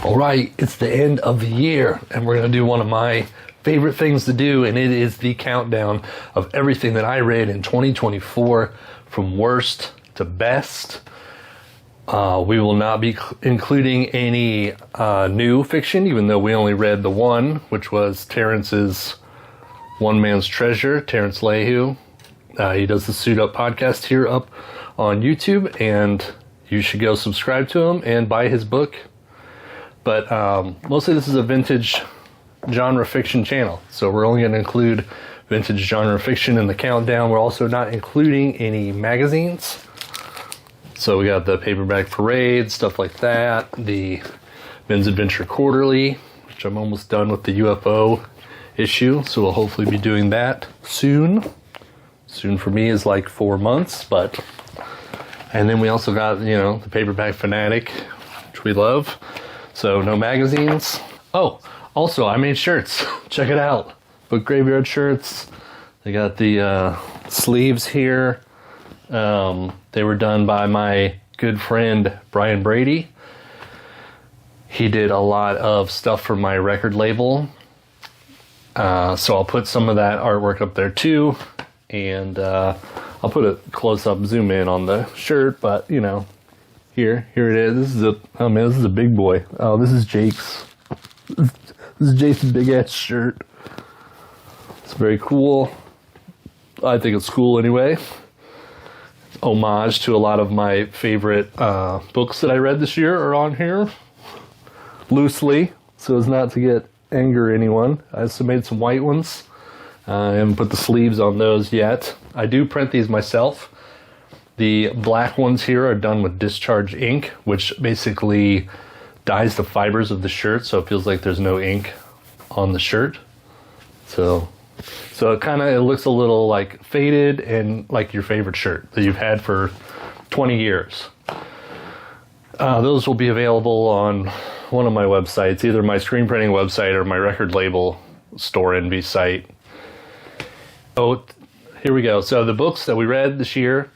All right, it's the end of the year, and we're going to do one of my favorite things to do, and it is the countdown of everything that I read in 2024, from worst to best. We will not be including any new fiction, even though we only read the one, which was Terrence's One Man's Treasure, Terrence Layhew. He does the Suit Up podcast here up on YouTube, and you should go subscribe to him and buy his book. But mostly this is a vintage genre fiction channel, so we're only going to include vintage genre fiction in the countdown. We're also not including any magazines. So we got the Paperback Parade, stuff like that, the Men's Adventure Quarterly, which I'm almost done with the UFO issue, so we'll hopefully be doing that soon. Soon for me is like 4 months, but... And then we also got, the Paperback Fanatic, which we love. So no magazines. Oh, also I made shirts. Check it out. Book Graveyard shirts. They got the sleeves here. They were done by my good friend Brian Brady. He did a lot of stuff for my record label. So I'll put some of that artwork up there too. And I'll put a close-up zoom in on the shirt, but Here it is. This is a big boy. Oh, this is Jake's. This is Jake's big ass shirt. It's very cool. I think it's cool anyway. Homage to a lot of my favorite books that I read this year are on here. Loosely, so as not to get anger anyone. I also made some white ones. I haven't put the sleeves on those yet. I do print these myself. The black ones here are done with discharge ink, which basically dyes the fibers of the shirt, so it feels like there's no ink on the shirt. So it looks a little like faded and like your favorite shirt that you've had for 20 years. Those will be available on one of my websites, either my screen printing website or my record label Store Envy site. Oh, here we go. So the books that we read this year,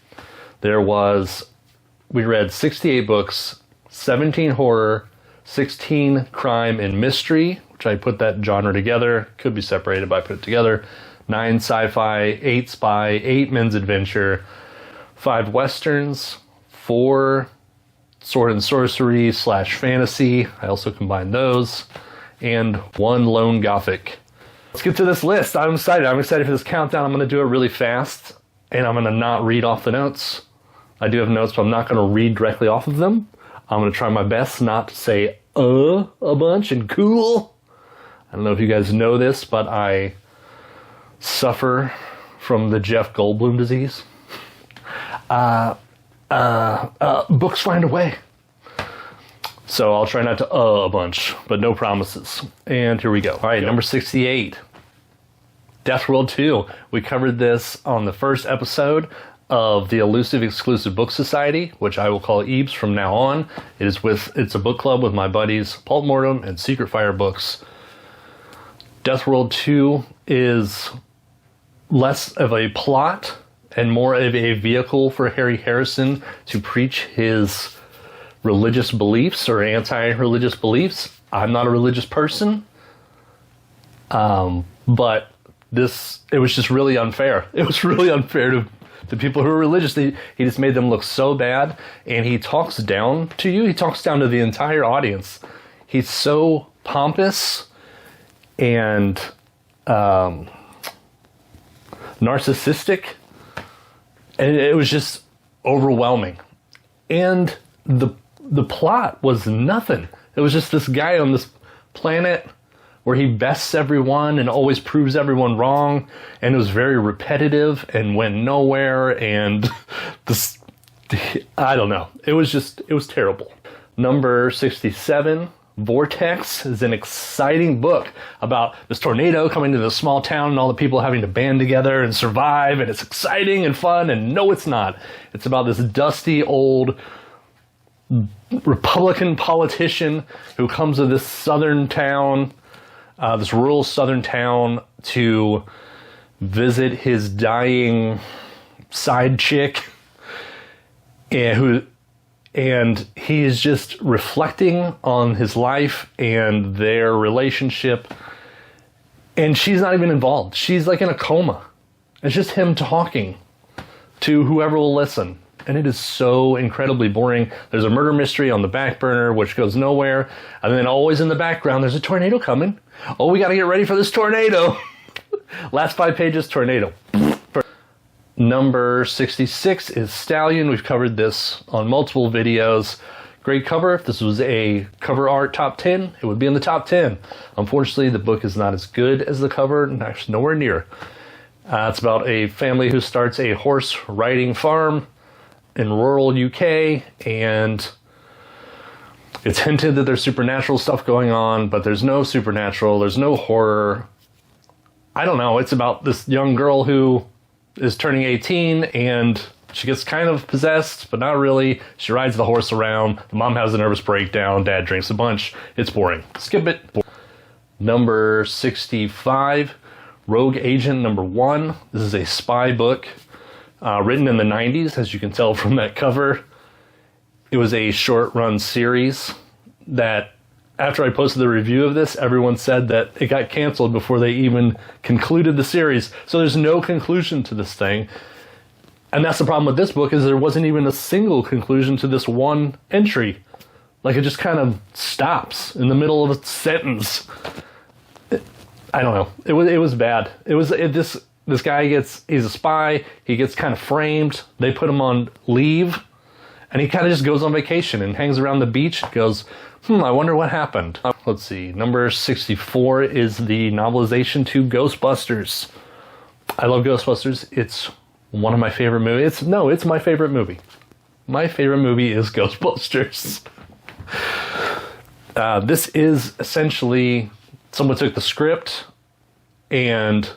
we read 68 books, 17 horror, 16 crime and mystery, which I put that genre together. Could be separated, but I put it together. 9 sci-fi, 8 spy, 8 men's adventure, 5 westerns, 4 sword and sorcery / fantasy. I also combined those, and 1 lone gothic. Let's get to this list. I'm excited. I'm excited for this countdown. I'm going to do it really fast, and I'm going to not read off the notes. I do have notes, but I'm not going to read directly off of them. I'm going to try my best not to say a bunch and cool. I don't know if you guys know this, but I suffer from the Jeff Goldblum disease. Books find a way. So I'll try not to a bunch, but no promises. And here we go. All right, number 68. Death World 2. We covered this on the first episode of the Elusive Exclusive Book Society, which I will call EBS from now on. It's a book club with my buddies Pulp Mortem and Secret Fire Books. Death World 2 is less of a plot and more of a vehicle for Harry Harrison to preach his religious beliefs or anti-religious beliefs. I'm not a religious person, but it was just really unfair. It was really unfair to people who are religious. He just made them look so bad, and he talks down to you. He talks down to the entire audience. He's so pompous and narcissistic, and it was just overwhelming. And the plot was nothing. It was just this guy on this planet where he bests everyone and always proves everyone wrong, and it was very repetitive and went nowhere, and I don't know. It was terrible. Number 67 Vortex is an exciting book about this tornado coming to this small town and all the people having to band together and survive, and it's exciting and fun, and no, it's not. It's about this dusty old Republican politician who comes to this southern town, this rural southern town, to visit his dying side chick, and he is just reflecting on his life and their relationship, and she's not even involved. She's like in a coma. It's just him talking to whoever will listen, and it is so incredibly boring. There's a murder mystery on the back burner which goes nowhere, and then always in the background there's a tornado coming. Oh, we got to get ready for this tornado. Last 5 pages, tornado. Number 66 is Stallion. We've covered this on multiple videos. Great cover. If this was a cover art top 10, it would be in the top 10. Unfortunately, the book is not as good as the cover, and actually nowhere near. It's about a family who starts a horse riding farm in rural UK, and it's hinted that there's supernatural stuff going on, but there's no supernatural, there's no horror. I don't know. It's about this young girl who is turning 18, and she gets kind of possessed, but not really. She rides the horse around. The mom has a nervous breakdown. Dad drinks a bunch. It's boring. Skip it. Number 65, Rogue Agent Number 1. This is a spy book written in the 90s, as you can tell from that cover. It was a short-run series that, after I posted the review of this, everyone said that it got canceled before they even concluded the series. So there's no conclusion to this thing. And that's the problem with this book, is there wasn't even a single conclusion to this one entry. Like, it just kind of stops in the middle of a sentence. I don't know. It was bad. This guy he's a spy. He gets kind of framed. They put him on leave, and he kind of just goes on vacation and hangs around the beach and goes, I wonder what happened. Let's see. Number 64 is the novelization to Ghostbusters. I love Ghostbusters. It's one of my favorite movies. It's my favorite movie. My favorite movie is Ghostbusters. This is essentially, someone took the script and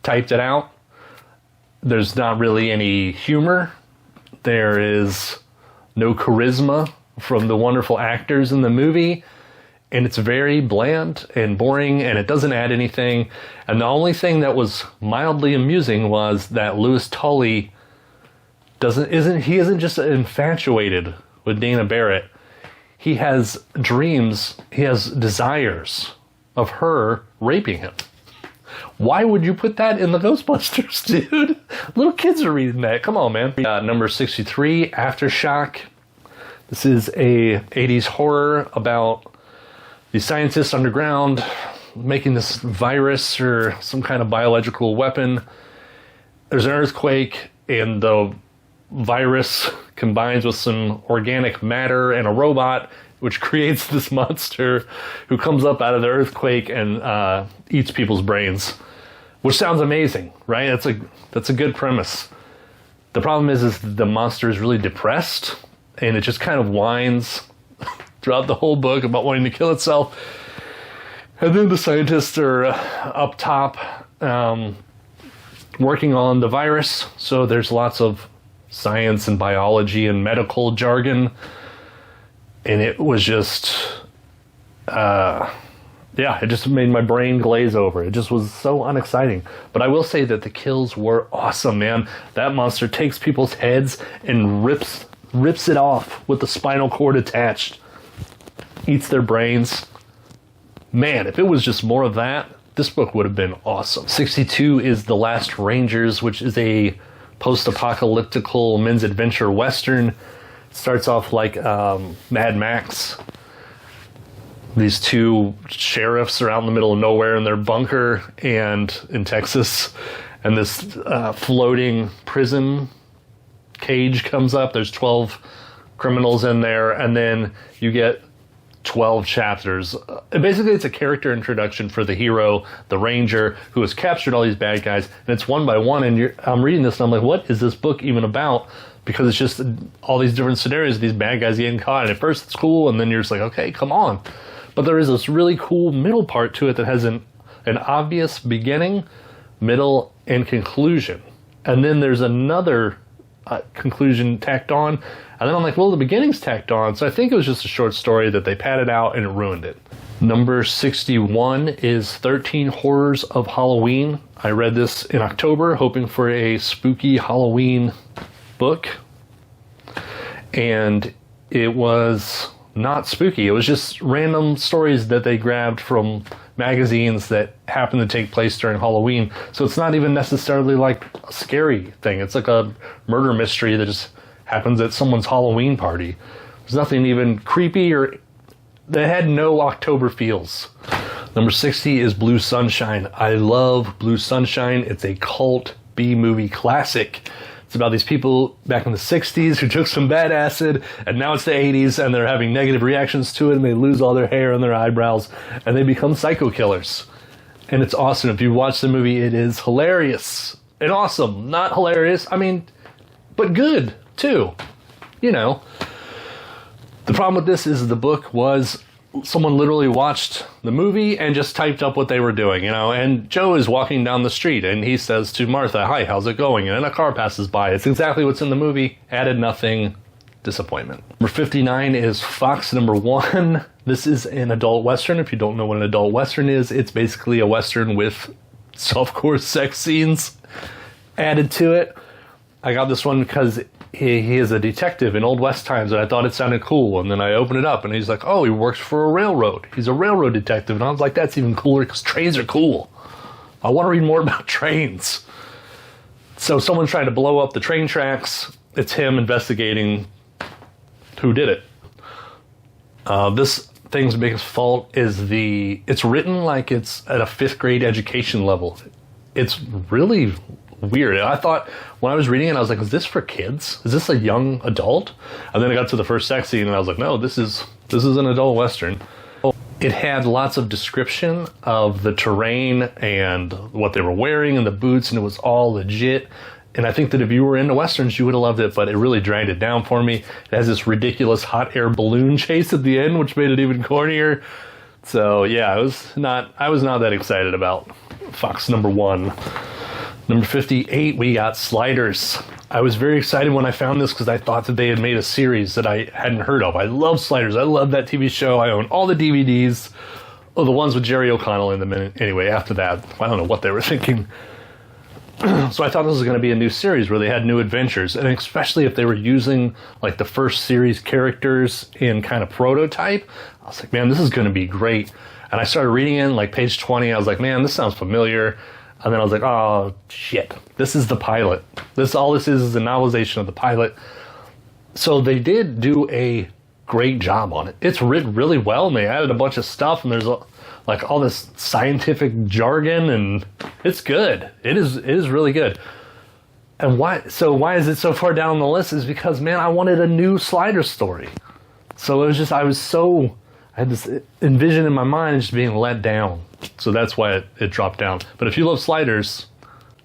typed it out. There's not really any humor. There is no charisma from the wonderful actors in the movie, and it's very bland and boring, and it doesn't add anything. And the only thing that was mildly amusing was that Louis Tully isn't just infatuated with Dana Barrett. He has dreams, he has desires of her raping him. Why would you put that in the Ghostbusters, dude? Little kids are reading that. Come on, man. Number 63, Aftershock. This is a 80s horror about the scientists underground making this virus or some kind of biological weapon. There's an earthquake, and the virus combines with some organic matter and a robot, which creates this monster who comes up out of the earthquake and eats people's brains, which sounds amazing, right? That's a good premise. The problem is the monster is really depressed, and it just kind of whines throughout the whole book about wanting to kill itself. And then the scientists are up top working on the virus, so there's lots of science and biology and medical jargon. And it was just, it just made my brain glaze over. It just was so unexciting. But I will say that the kills were awesome, man. That monster takes people's heads and rips it off with the spinal cord attached. Eats their brains. Man, if it was just more of that, this book would have been awesome. 62 is The Last Rangers, which is a post-apocalyptical men's adventure western. It starts off like Mad Max. These two sheriffs are out in the middle of nowhere in their bunker and in Texas, and this floating prison cage comes up. There's 12 criminals in there, and then you get 12 chapters. Basically, it's a character introduction for the hero, the ranger, who has captured all these bad guys, and it's one by one, and I'm reading this, and I'm like, what is this book even about? Because it's just all these different scenarios, these bad guys getting caught, and at first it's cool, and then you're just like, okay, come on. But there is this really cool middle part to it that has an obvious beginning, middle, and conclusion. And then there's another conclusion tacked on. And then I'm like, well, the beginning's tacked on. So I think it was just a short story that they padded out and it ruined it. Number 61 is 13 Horrors of Halloween. I read this in October, hoping for a spooky Halloween book. And it was not spooky. It was just random stories that they grabbed from magazines that happen to take place during Halloween. So it's not even necessarily like a scary thing. It's like a murder mystery that just happens at someone's Halloween party. There's nothing even creepy or that had no October feels. Number 60 is Blue Sunshine. I love Blue Sunshine. It's a cult B-movie classic. It's about these people back in the 60s who took some bad acid, and now it's the 80s, and they're having negative reactions to it, and they lose all their hair and their eyebrows, and they become psycho killers. And it's awesome. If you watch the movie, it is hilarious and awesome. Not hilarious, I mean, but good, too. You know. The problem with this is the book was someone literally watched the movie and just typed up what they were doing, you know, and Joe is walking down the street and he says to Martha, "Hi, how's it going?" And then a car passes by. It's exactly what's in the movie. Added nothing. Disappointment. Number 59 is Fox Number 1. This is an adult Western. If you don't know what an adult Western is, it's basically a Western with softcore sex scenes added to it. I got this one because he is a detective in Old West times, and I thought it sounded cool. And then I opened it up, and he's like, "Oh, he works for a railroad. He's a railroad detective." And I was like, that's even cooler because trains are cool. I want to read more about trains. So someone's trying to blow up the train tracks. It's him investigating who did it. This thing's biggest fault is it's written like it's at a 5th grade education level. It's really weird. I thought when I was reading it, I was like, is this for kids? Is this a young adult? And then I got to the first sex scene and I was like, no, this is an adult Western. It had lots of description of the terrain and what they were wearing and the boots, and it was all legit. And I think that if you were into Westerns, you would have loved it, but it really dragged it down for me. It has this ridiculous hot air balloon chase at the end, which made it even cornier. So yeah, I was not that excited about Fox Number 1. Number 58, we got Sliders. I was very excited when I found this because I thought that they had made a series that I hadn't heard of. I love Sliders. I love that TV show. I own all the DVDs. Oh, the ones with Jerry O'Connell in them. Anyway, after that, I don't know what they were thinking. So I thought this was going to be a new series where they had new adventures, and especially if they were using like the first series characters in kind of prototype. I was like, man, this is going to be great. And I started reading in like page 20. I was like, man, this sounds familiar. And then I was like, oh shit, this is the pilot. All this is a novelization of the pilot. So they did do a great job on it. It's written really well, and they added a bunch of stuff, and there's like all this scientific jargon, and it's good. It is really good. And why is it so far down the list is because, man, I wanted a new Slider story. So it was just, I had this envision in my mind just being let down. So that's why it dropped down. But if you love Sliders,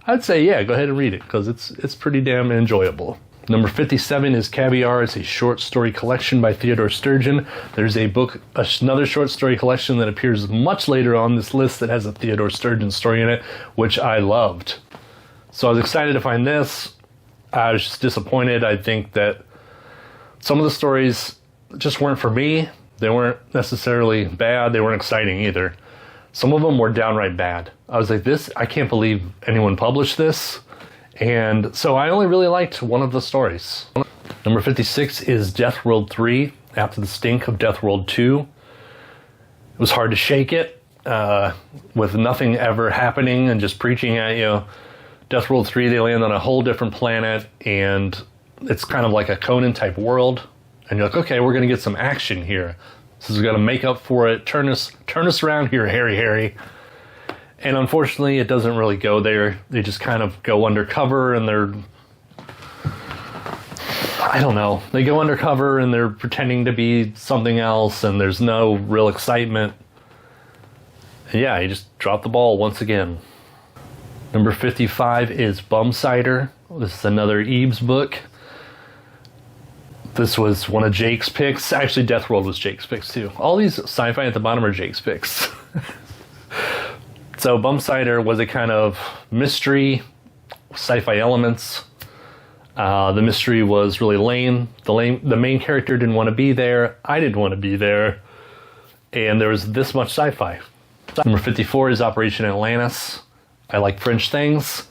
I'd say, yeah, go ahead and read it because it's pretty damn enjoyable. Number 57 is Caviar. It's a short story collection by Theodore Sturgeon. There's a book, another short story collection that appears much later on this list that has a Theodore Sturgeon story in it, which I loved. So I was excited to find this. I was just disappointed. I think that some of the stories just weren't for me. They weren't necessarily bad. They weren't exciting either. Some of them were downright bad. I was like, I can't believe anyone published this. And so I only really liked one of the stories. Number 56 is Death World 3, After the Stink of Death World 2. It was hard to shake it, with nothing ever happening and just preaching at you. Death World 3, they land on a whole different planet, and it's kind of like a Conan type world. And you're like, okay, we're going to get some action here. This is going to make up for it. Turn us around here, Harry. And unfortunately, it doesn't really go there. They just kind of go undercover, and I don't know. They go undercover, and they're pretending to be something else, and there's no real excitement. And yeah, you just drop the ball once again. Number 55 is Bum Cider. This is another Eames book. This was one of Jake's picks. Actually, Death World was Jake's picks too. All these sci-fi at the bottom are Jake's picks. So Bumsider was a kind of mystery, sci-fi elements. The mystery was really lame. The main character didn't want to be there. I didn't want to be there. And there was this much sci-fi. Number 54 is Operation Atlantis. I like French things.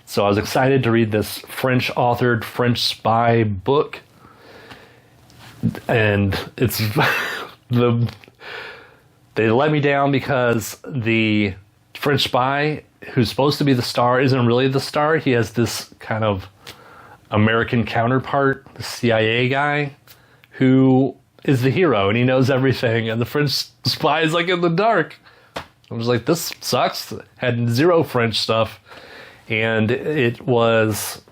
So I was excited to read this French-authored, French spy book. And it's... they let me down because the French spy who's supposed to be the star isn't really the star. He has this kind of American counterpart, the CIA guy, who is the hero and he knows everything, and the French spy is like in the dark. I was like, this sucks. Had zero French stuff, and it was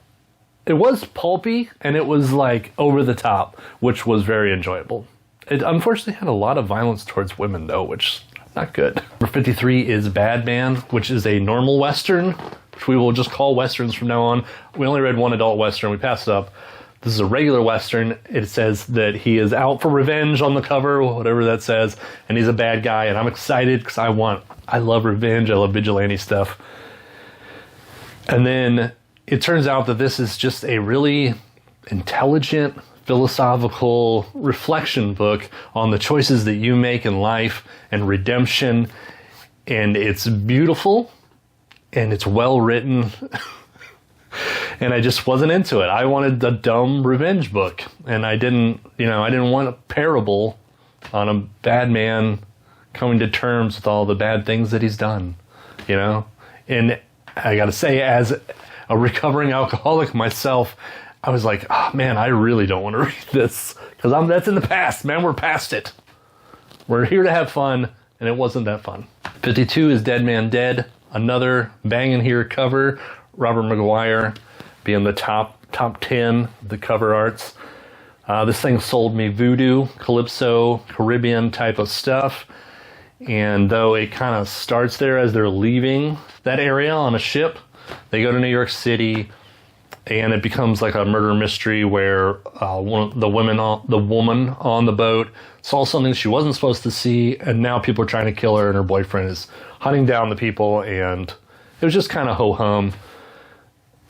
pulpy and it was like over the top, which was very enjoyable. It unfortunately had a lot of violence towards women though, which not good. Number 53 is Bad Man, which is a normal Western, which we will just call Westerns from now on. We only read one adult Western, we passed it up. This is a regular Western. It says that he is out for revenge on the cover, whatever that says, and he's a bad guy, and I'm excited because I love revenge, I love vigilante stuff. And then it turns out that this is just a really intelligent, philosophical reflection book on the choices that you make in life and redemption, and it's beautiful and it's well written. And I just wasn't into it. I wanted a dumb revenge book, and I didn't want a parable on a bad man coming to terms with all the bad things that he's done, And I gotta say, as a recovering alcoholic myself, I was like, oh man, I really don't want to read this, because that's in the past, man. We're past it. We're here to have fun, and it wasn't that fun. 52 is Dead Man Dead, another banging here cover. Robert McGuire being the top 10, the cover arts. This thing sold me voodoo, calypso, Caribbean type of stuff. And though it kind of starts there as they're leaving that area on a ship, they go to New York City, and it becomes like a murder mystery where the woman on the boat saw something she wasn't supposed to see, and now people are trying to kill her, and her boyfriend is hunting down the people, and it was just kind of ho-hum.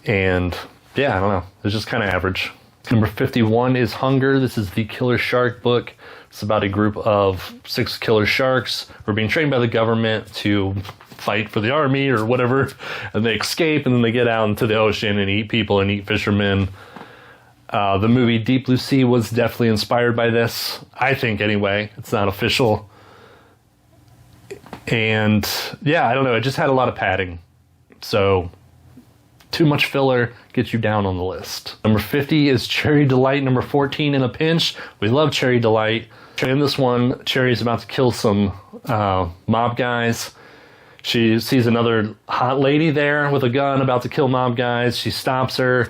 And yeah, I don't know. It's just kind of average. Number 51 is Hunger. This is the Killer Shark book. It's about a group of 6 killer sharks who are being trained by the government to fight for the army or whatever, and they escape, and then they get out into the ocean and eat people and eat fishermen. The movie Deep Blue Sea was definitely inspired by this, I think anyway. It's not official. And yeah, I don't know, it just had a lot of padding. So too much filler gets you down on the list. Number 50 is Cherry Delight, number 14 in a pinch. We love Cherry Delight. In this one, Cherry's about to kill some mob guys. She sees another hot lady there with a gun about to kill mob guys. She stops her.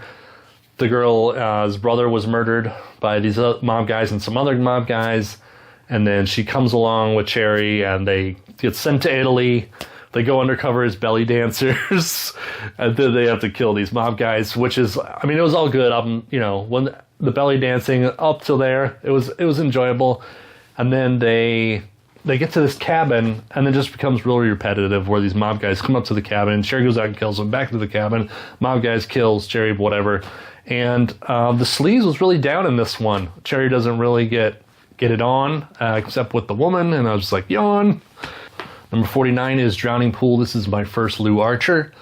The girl's brother was murdered by these mob guys and some other mob guys. And then she comes along with Cherry, and they get sent to Italy. They go undercover as belly dancers, and then they have to kill these mob guys, which is, I mean, it was all good. When the belly dancing up till there, it was enjoyable. And then they get to this cabin, and it just becomes really repetitive, where these mob guys come up to the cabin, Cherry goes out and kills them, back to the cabin, mob guys kills Cherry, whatever. And the sleaze was really down in this one. Cherry doesn't really get it on, except with the woman, and I was just like, yawn. Number 49 is Drowning Pool. This is my first Lou Archer.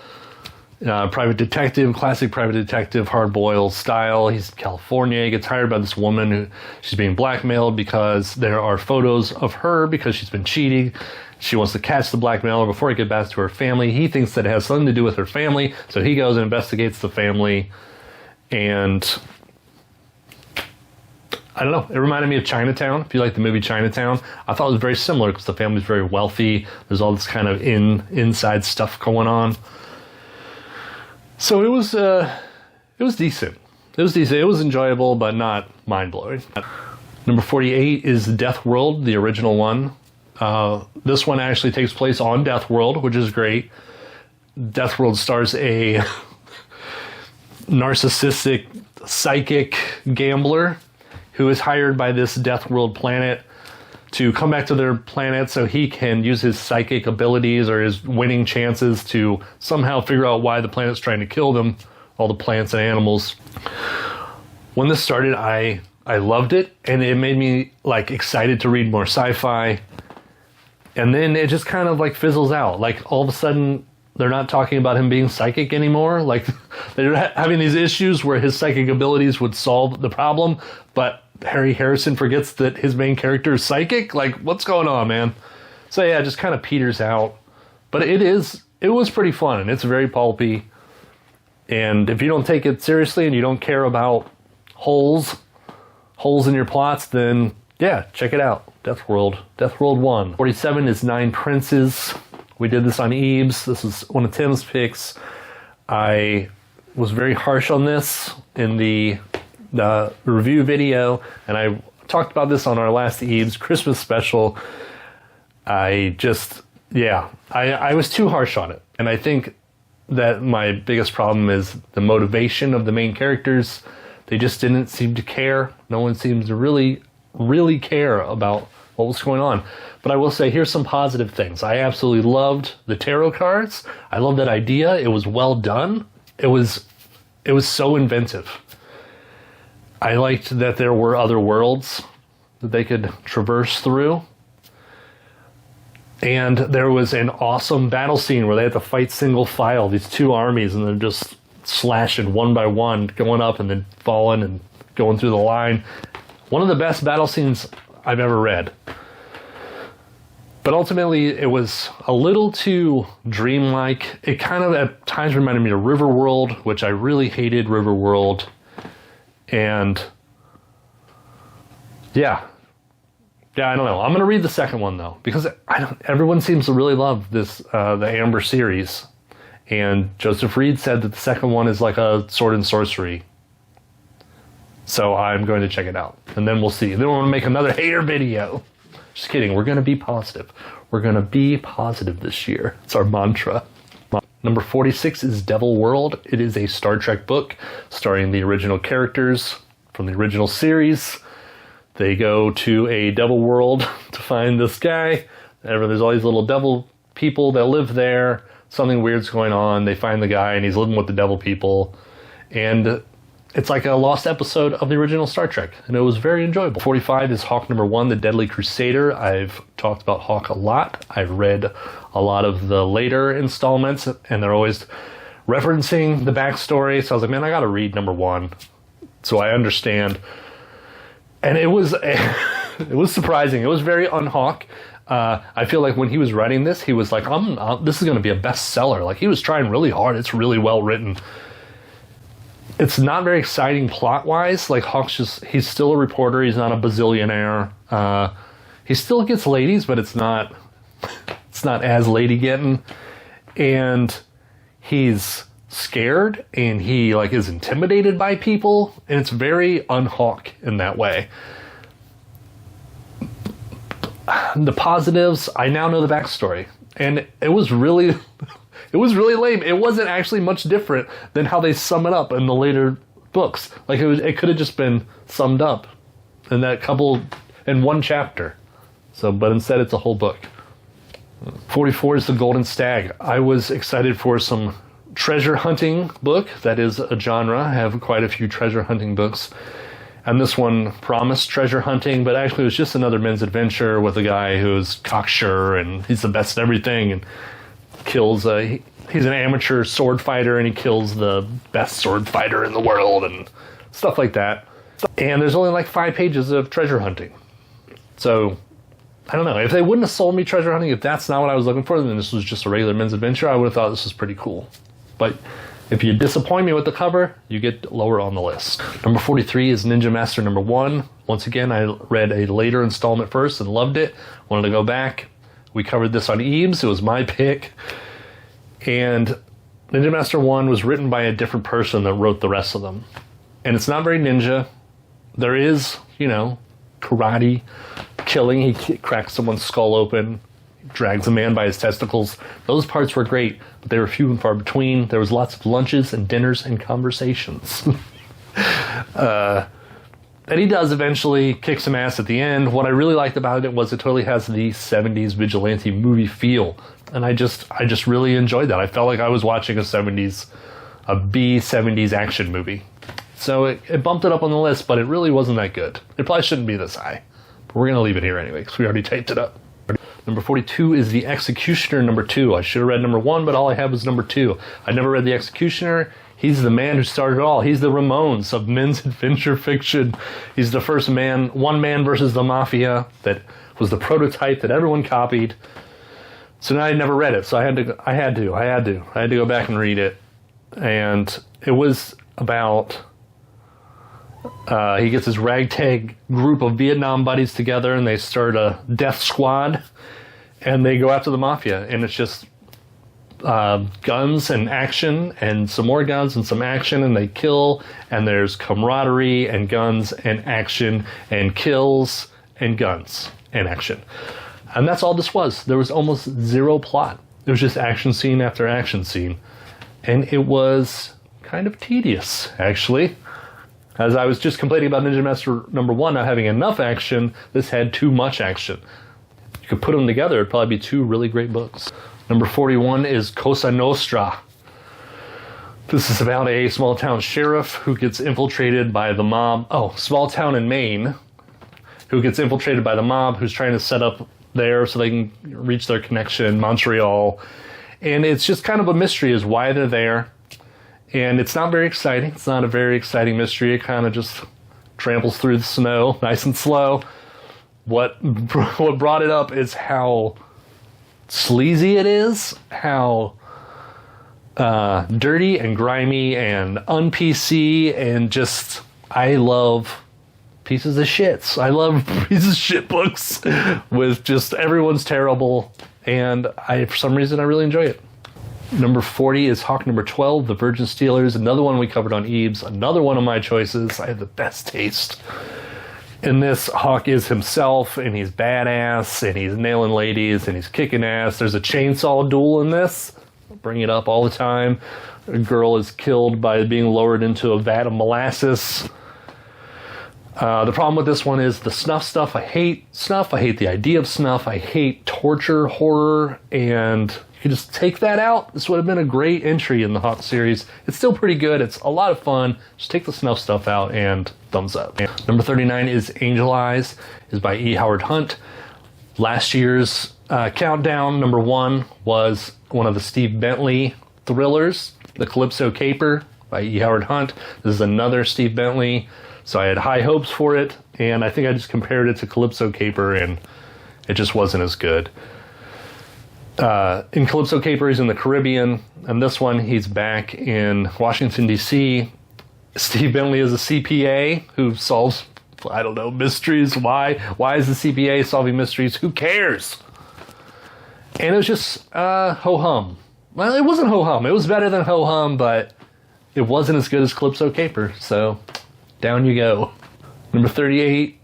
Private detective, classic private detective, hard-boiled style. He's in California. He gets hired by this woman who she's being blackmailed because there are photos of her because she's been cheating. She wants to catch the blackmailer before it gets back to her family. He thinks that it has something to do with her family, so he goes and investigates the family. And I don't know, it reminded me of Chinatown. If you like the movie Chinatown, I thought it was very similar because the family's very wealthy. There's all this kind of inside stuff going on. So it was decent. It was decent. It was enjoyable, but not mind-blowing. Number 48 is Death World, the original one. This one actually takes place on Death World, which is great. Death World stars a narcissistic psychic gambler who is hired by this Death World planet to come back to their planet so he can use his psychic abilities or his winning chances to somehow figure out why the planet's trying to kill them, all the plants and animals. When this started, I loved it, and it made me like excited to read more sci-fi. And then it just kind of like fizzles out. Like all of a sudden, they're not talking about him being psychic anymore. Like they're having these issues where his psychic abilities would solve the problem, but Harry Harrison forgets that his main character is psychic. Like, what's going on, man? So yeah, it just kind of peters out. But it was pretty fun, and it's very pulpy. And if you don't take it seriously and you don't care about holes in your plots, then yeah, check it out. Death World 1. 47 is Nine Princes. We did this on Ebs. This is one of Tim's picks. I was very harsh on this in the review video, and I talked about this on our last Ebs Christmas special. I was too harsh on it. And I think that my biggest problem is the motivation of the main characters. They just didn't seem to care. No one seems to really, really care about what was going on. But I will say, here's some positive things. I absolutely loved the tarot cards. I love that idea. It was well done. It was so inventive. I liked that there were other worlds that they could traverse through. And there was an awesome battle scene where they had to fight single file, these two armies, and they're just slashing one by one, going up and then falling and going through the line. One of the best battle scenes I've ever read. But ultimately, it was a little too dreamlike. It kind of at times reminded me of Riverworld, which I really hated Riverworld. And yeah, I don't know. I'm going to read the second one, though, because everyone seems to really love this, the Amber series. And Joseph Reed said that the second one is like a sword and sorcery. So I'm going to check it out. And then we'll see. Then we're going to make another hater video. Just kidding. We're going to be positive. We're going to be positive this year. It's our mantra. Number 46 is Devil World. It is a Star Trek book starring the original characters from the original series. They go to a devil world to find this guy. There's all these little devil people that live there. Something weird's going on. They find the guy, and he's living with the devil people. And it's like a lost episode of the original Star Trek, and it was very enjoyable. 45 is Hawk number 1, The Deadly Crusader. I've talked about Hawk a lot. I've read a lot of the later installments, and they're always referencing the backstory. So I was like, man, I got to read number 1 so I understand. And it was it was surprising. It was very un-Hawk. I feel like when he was writing this, he was like, this is going to be a bestseller. Like, he was trying really hard. It's really well written. It's not very exciting plot-wise. Like, Hawk's he's still a reporter. He's not a bazillionaire. He still gets ladies, but it's not as lady-getting. And he's scared, and he, like, is intimidated by people. And it's very un-Hawk in that way. The positives, I now know the backstory. And it was really... It was really lame. It wasn't actually much different than how they sum it up in the later books. Like, it could have just been summed up in one chapter. But instead it's a whole book. 44 is The Golden Stag. I was excited for some treasure hunting book. That is a genre. I have quite a few treasure hunting books. And this one promised treasure hunting, but actually it was just another men's adventure with a guy who's cocksure and he's the best at everything and kills he's an amateur sword fighter, and he kills the best sword fighter in the world and stuff like that. And there's only like 5 pages of treasure hunting. So I don't know, if they wouldn't have sold me treasure hunting, if that's not what I was looking for, then this was just a regular men's adventure, I would have thought this was pretty cool. But if you disappoint me with the cover, you get lower on the list. Number 43 is Ninja Master number 1. Once again, I read a later installment first and loved it. Wanted to go back. We covered this on Ebs. It was my pick. And Ninja Master 1 was written by a different person that wrote the rest of them. And it's not very ninja. There is, karate, killing. He cracks someone's skull open, drags a man by his testicles. Those parts were great, but they were few and far between. There was lots of lunches and dinners and conversations. And he does eventually kick some ass at the end. What I really liked about it was it totally has the 70s vigilante movie feel. And I just really enjoyed that. I felt like I was watching a B-70s action movie. So it bumped it up on the list, but it really wasn't that good. It probably shouldn't be this high. But we're going to leave it here anyway, because we already taped it up. Number 42 is The Executioner, number 2. I should have read number 1, but all I have was number 2. I never read The Executioner. He's the man who started it all. He's the Ramones of men's adventure fiction. He's the first one man versus the mafia that was the prototype that everyone copied. So now I never read it, so I had to go back and read it. And it was about he gets his ragtag group of Vietnam buddies together and they start a death squad and they go after the mafia, and it's just guns and action and some more guns and some action, and they kill, and there's camaraderie and guns and action and kills and guns and action. And that's all this was. There was almost zero plot. It was just action scene after action scene. And it was kind of tedious, actually. As I was just complaining about Ninja Master number 1 not having enough action, this had too much action. You could put them together, it'd probably be 2 really great books. Number 41 is Cosa Nostra. This is about a small town sheriff who gets infiltrated by the mob. Oh, small town in Maine, who gets infiltrated by the mob, who's trying to set up there so they can reach their connection in Montreal. And it's just kind of a mystery as why they're there. And it's not very exciting. It's not a very exciting mystery. It kind of just tramples through the snow, nice and slow. What brought it up is how sleazy it is, how dirty and grimy and un-PC, and just, I love pieces of shits. I love pieces of shit books with just everyone's terrible, and for some reason I really enjoy it. Number 40 is Hawk number 12, The Virgin Stealers, another one we covered on Ebes, another one of my choices. I have the best taste. In this, Hawk is himself, and he's badass, and he's nailing ladies, and he's kicking ass. There's a chainsaw duel in this. I bring it up all the time. A girl is killed by being lowered into a vat of molasses. The problem with this one is the snuff stuff. I hate snuff. I hate the idea of snuff. I hate torture, horror, and you could just take that out. This would have been a great entry in the Hawk series. It's still pretty good. It's a lot of fun. Just take the snuff stuff out and thumbs up. Number 39 is Angel Eyes, is by E. Howard Hunt. Last year's countdown, number 1 was one of the Steve Bentley thrillers, The Calypso Caper by E. Howard Hunt. This is another Steve Bentley, so I had high hopes for it, and I think I just compared it to Calypso Caper, and it just wasn't as good. In Calypso Caper, he's in the Caribbean, and this one, he's back in Washington, D.C. Steve Bentley is a CPA who solves, I don't know, mysteries. Why is the CPA solving mysteries? Who cares? And it was just ho-hum. Well, it wasn't ho-hum. It was better than ho-hum, but it wasn't as good as Calypso Caper, so down you go. Number 38.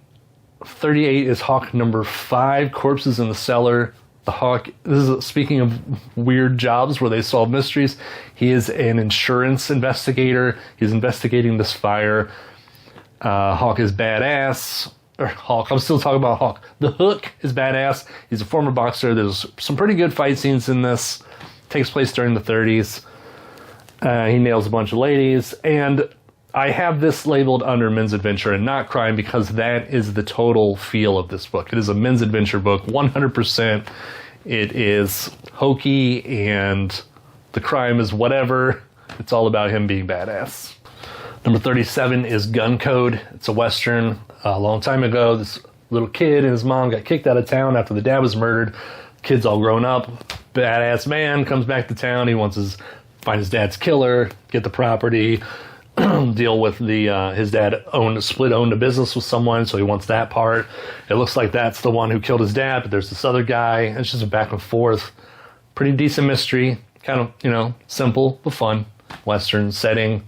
38 is Hawk number 5, Corpses in the Cellar. The Hawk, this is speaking of weird jobs where they solve mysteries. He is an insurance investigator. He's investigating this fire. Hawk is badass. I'm still talking about Hawk. The Hook is badass. He's a former boxer. There's some pretty good fight scenes in this. Takes place during the 30s. He nails a bunch of ladies. And I have this labeled under men's adventure and not crime because that is the total feel of this book. It is a men's adventure book, 100%. It is hokey and the crime is whatever. It's all about him being badass. Number 37 is Gun Code. It's a Western. A long time ago, this little kid and his mom got kicked out of town after the dad was murdered. Kid's all grown up. Badass man comes back to town. He wants to find his dad's killer, get the property, deal with his dad owned a business with someone, so he wants that part. It looks like that's the one who killed his dad, but there's this other guy. It's just a back and forth. Pretty decent mystery. Kind of, simple but fun. Western setting.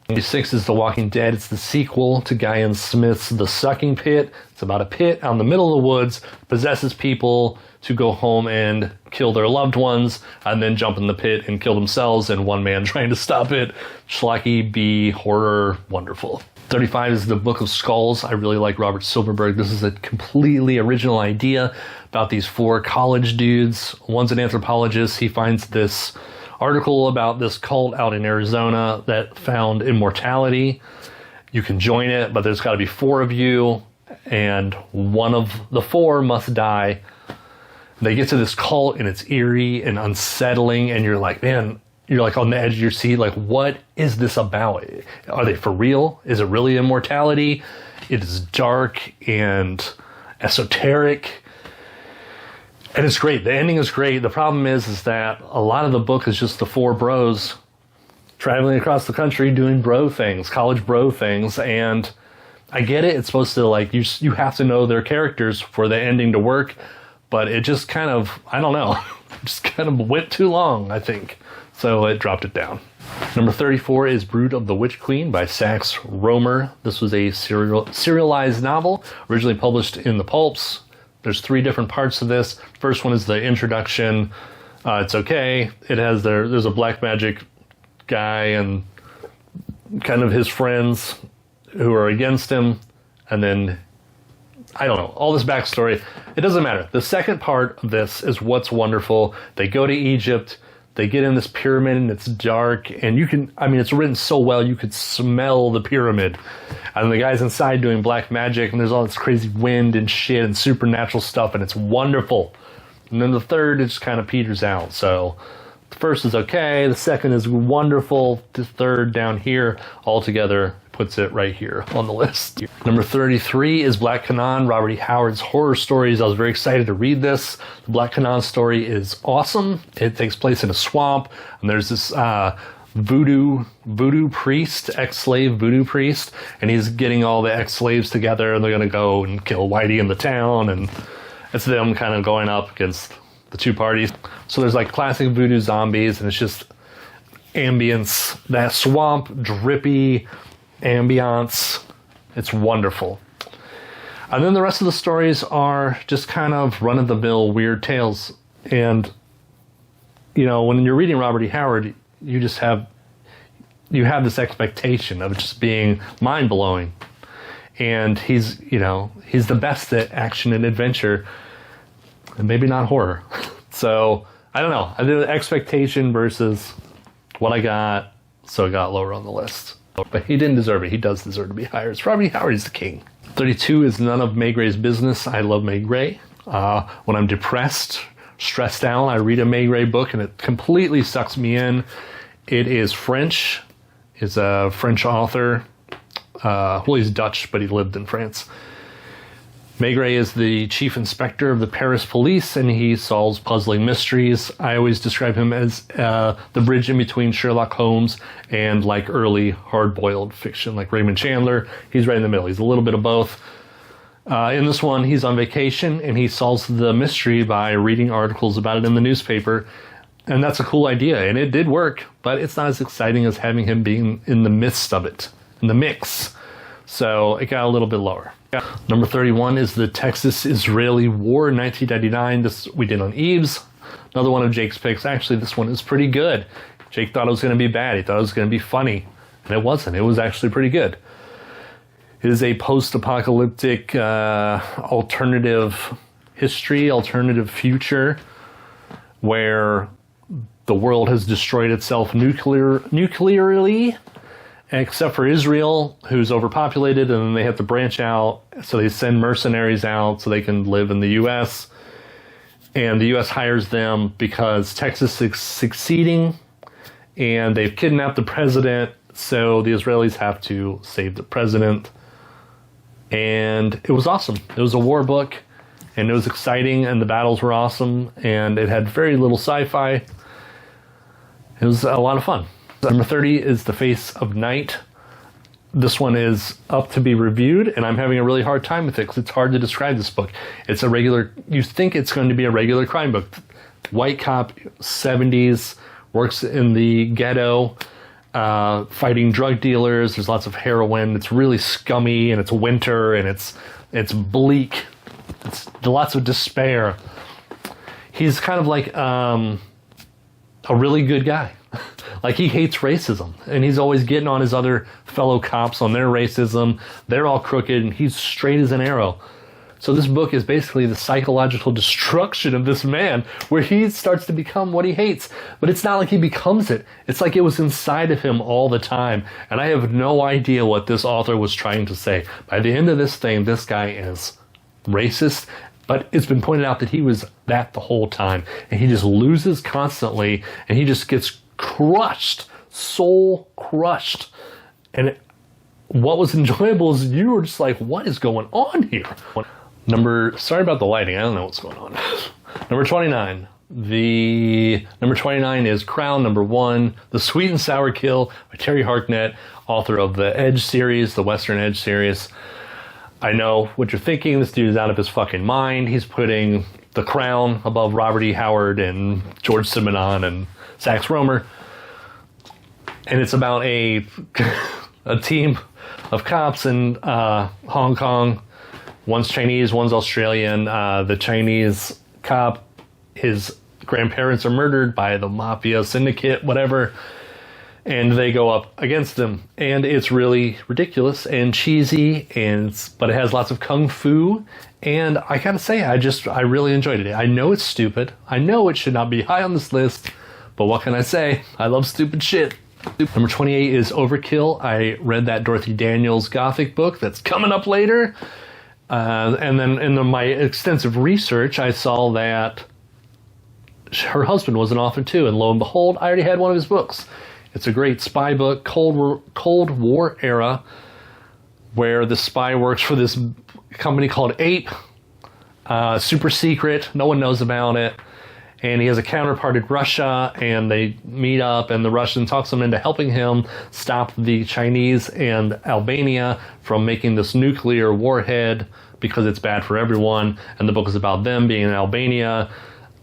96 is The Walking Dead. It's the sequel to Guyan Smith's The Sucking Pit. It's about a pit out in the middle of the woods, possesses people to go home and kill their loved ones, and then jump in the pit and kill themselves, and one man trying to stop it. Schlocky, B, horror, wonderful. 35 is the Book of Skulls. I really like Robert Silverberg. This is a completely original idea about these 4 college dudes. One's an anthropologist. He finds this article about this cult out in Arizona that found immortality. You can join it, but there's got to be 4 of you, and one of the 4 must die. They get to this cult, and it's eerie and unsettling, and you're like, man, you're like on the edge of your seat, like, what is this about? Are they for real? Is it really immortality? It is dark and esoteric, and it's great. The ending is great. The problem is that a lot of the book is just the 4 bros traveling across the country doing bro things, college bro things, and I get it. It's supposed to, like, you have to know their characters for the ending to work, but it just kind of, I don't know, just kind of went too long, I think. So it dropped it down. Number 34 is Brood of the Witch Queen by Sax Rohmer. This was a serialized novel, originally published in the pulps. There's 3 different parts of this. First one is the introduction. It's okay. It has there's a black magic guy and kind of his friends who are against him. And then, I don't know, all this backstory. It doesn't matter. The second part of this is what's wonderful. They go to Egypt. They get in this pyramid and it's dark, and you can, I mean, it's written so well, you could smell the pyramid. And the guy's inside doing black magic, and there's all this crazy wind and shit and supernatural stuff, and it's wonderful. And then the third, it just kind of peters out. So the first is okay, the second is wonderful, the third down here altogether puts it right here on the list. Number 33 is Black Canaan, Robert E. Howard's horror stories. I was very excited to read this. The Black Canaan story is awesome. It takes place in a swamp, and there's this voodoo priest, ex-slave voodoo priest, and he's getting all the ex-slaves together, and they're going to go and kill Whitey in the town, and it's them kind of going up against the 2 parties. So there's like classic voodoo zombies, and it's just ambience, that swamp, drippy ambiance. It's wonderful. And then the rest of the stories are just kind of run-of-the-mill weird tales. And, you know, when you're reading Robert E. Howard, you have this expectation of it just being mind-blowing. And he's the best at action and adventure, and maybe not horror. So, I don't know. I did the expectation versus what I got, so it got lower on the list. But he didn't deserve it. He does deserve to be higher. It's Robert E. Howard. He's the king. 32 is None of May Gray's Business. I love May Gray. When I'm depressed, stressed out, I read a May Gray book, and it completely sucks me in. It is French. It's a French author. Well, he's Dutch, but he lived in France. Maigret is the chief inspector of the Paris police, and he solves puzzling mysteries. I always describe him as the bridge in between Sherlock Holmes and like early hard-boiled fiction like Raymond Chandler. He's right in the middle. He's a little bit of both. In this one, he's on vacation, and he solves the mystery by reading articles about it in the newspaper. And that's a cool idea, and it did work, but it's not as exciting as having him being in the midst of it, in the mix. So it got a little bit lower. Number 31 is the Texas-Israeli War in 1999. This we did on Eves. Another one of Jake's picks. Actually, this one is pretty good. Jake thought it was going to be bad. He thought it was going to be funny. And it wasn't. It was actually pretty good. It is a post-apocalyptic alternative history, alternative future, where the world has destroyed itself nuclearly, except for Israel, who's overpopulated, and then they have to branch out, so they send mercenaries out so they can live in the U.S., and the U.S. hires them because Texas is succeeding, and they've kidnapped the president, so the Israelis have to save the president. And it was awesome. It was a war book, and it was exciting, and the battles were awesome, and it had very little sci-fi. It was a lot of fun. Number 30 is The Face of Night. This one is up to be reviewed, and I'm having a really hard time with it because it's hard to describe this book. It's a regular, you think it's going to be a regular crime book. White cop, 70s, works in the ghetto, fighting drug dealers. There's lots of heroin. It's really scummy, and it's winter, and it's bleak. It's lots of despair. He's kind of like a really good guy. Like, he hates racism, and he's always getting on his other fellow cops on their racism. They're all crooked, and he's straight as an arrow. So this book is basically the psychological destruction of this man, where he starts to become what he hates. But it's not like he becomes it. It's like it was inside of him all the time. And I have no idea what this author was trying to say. By the end of this thing, this guy is racist, but it's been pointed out that he was that the whole time. And he just loses constantly, and he just gets crushed, soul crushed. And what was enjoyable is you were just like, what is going on here? Sorry about the lighting, I don't know what's going on. Number 29. Number 29 is Crown. Number 1, The Sweet and Sour Kill by Terry Harknett, author of the Edge series, the Western Edge series. I know what you're thinking. This dude is out of his fucking mind. He's putting The Crown above Robert E. Howard and George Simenon and Sax Rohmer. And it's about a team of cops in Hong Kong. One's Chinese, one's Australian. The Chinese cop, his grandparents are murdered by the mafia syndicate, whatever, and they go up against him. And it's really ridiculous and cheesy, but it has lots of kung fu. And I gotta say, I really enjoyed it. I know it's stupid. I know it should not be high on this list, but what can I say? I love stupid shit. Number 28 is Overkill. I read that Dorothy Daniels Gothic book that's coming up later. And then in my extensive research, I saw that her husband was an author too. And lo and behold, I already had one of his books. It's a great spy book, Cold War era, where the spy works for this company called Ape. Super secret. No one knows about it. And he has a counterpart in Russia, and they meet up, and the Russian talks him into helping him stop the Chinese and Albania from making this nuclear warhead because it's bad for everyone. And the book is about them being in Albania.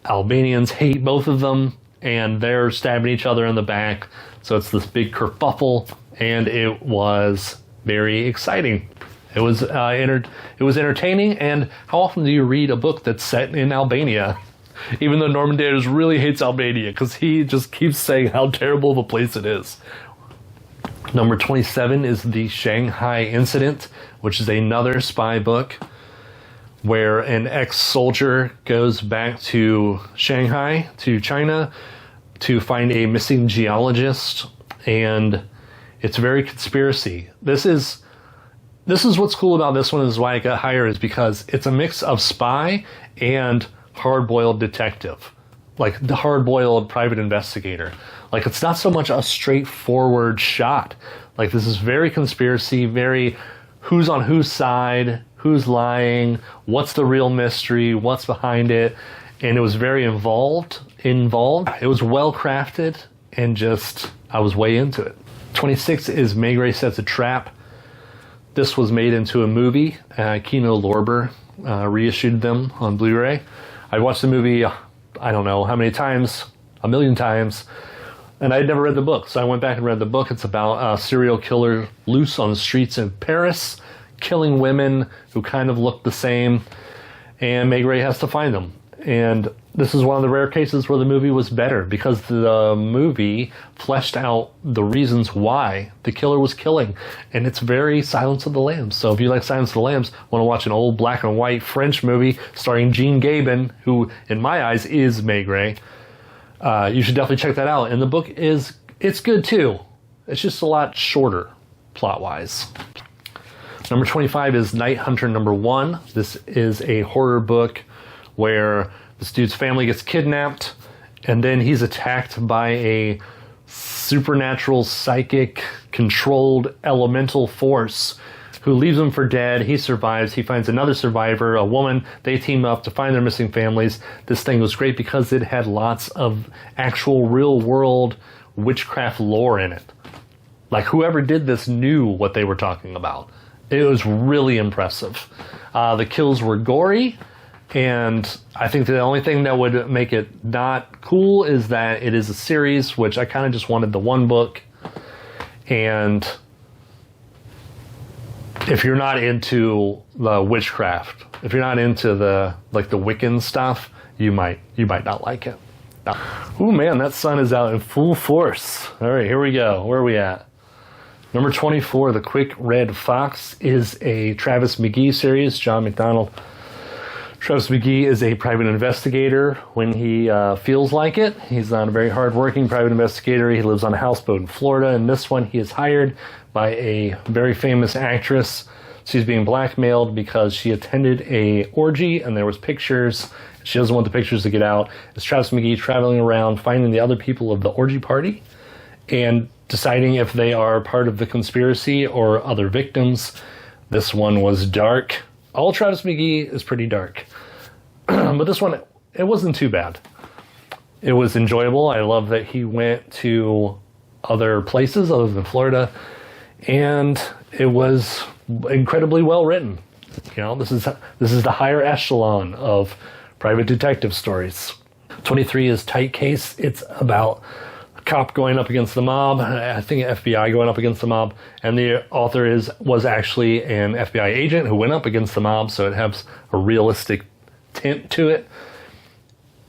Albanians hate both of them, and they're stabbing each other in the back. So it's this big kerfuffle, and it was very exciting. It was entertaining. And how often do you read a book that's set in Albania? Even though Norman Daners really hates Albania, because he just keeps saying how terrible of a place it is. Number 27 is The Shanghai Incident, which is another spy book where an ex-soldier goes back to Shanghai, to China, to find a missing geologist, and it's very conspiracy. This is what's cool about this one, is why it got higher, is because it's a mix of spy and hard-boiled detective, like the hard-boiled private investigator. Like, it's not so much a straightforward shot. Like, this is very conspiracy, very who's on whose side, who's lying, what's the real mystery, what's behind it. And it was very involved. It was well crafted, and just, I was way into it. 26 is Maigret Sets a Trap. This was made into a movie. Kino Lorber reissued them on Blu-ray. I watched the movie, I don't know how many times, a million times, and I'd never read the book. So I went back and read the book. It's about a serial killer loose on the streets of Paris, killing women who kind of look the same, and Maigret has to find them. And this is one of the rare cases where the movie was better, because the movie fleshed out the reasons why the killer was killing. And it's very Silence of the Lambs. So if you like Silence of the Lambs, want to watch an old black and white French movie starring Jean Gabin, who in my eyes is Maigret, you should definitely check that out. And the book it's good too. It's just a lot shorter plot-wise. Number 25 is Night Hunter number 1. This is a horror book where this dude's family gets kidnapped, and then he's attacked by a supernatural, psychic, controlled elemental force who leaves him for dead. He survives. He finds another survivor, a woman. They team up to find their missing families. This thing was great because it had lots of actual real-world witchcraft lore in it. Like, whoever did this knew what they were talking about. It was really impressive. The kills were gory. And I think the only thing that would make it not cool is that it is a series, which I kind of just wanted the one book. And if you're not into the witchcraft, if you're not into the Wiccan stuff, you might not like it. Ooh, man, that sun is out in full force. All right, here we go. Where are we at? Number 24, The Quick Red Fox, is a Travis McGee series. John McDonald. Travis McGee is a private investigator when he feels like it. He's not a very hard-working private investigator. He lives on a houseboat in Florida. In this one, he is hired by a very famous actress. She's being blackmailed because she attended a orgy and there was pictures. She doesn't want the pictures to get out. It's Travis McGee traveling around finding the other people of the orgy party and deciding if they are part of the conspiracy or other victims. This one was dark. All Travis McGee is pretty dark. But this one, it wasn't too bad. It was enjoyable. I love that he went to other places other than Florida. And it was incredibly well written. You know, this is the higher echelon of private detective stories. 23 is Tight Case. It's about a cop going up against the mob. I think FBI going up against the mob. And the author was actually an FBI agent who went up against the mob, so it has a realistic tint to it.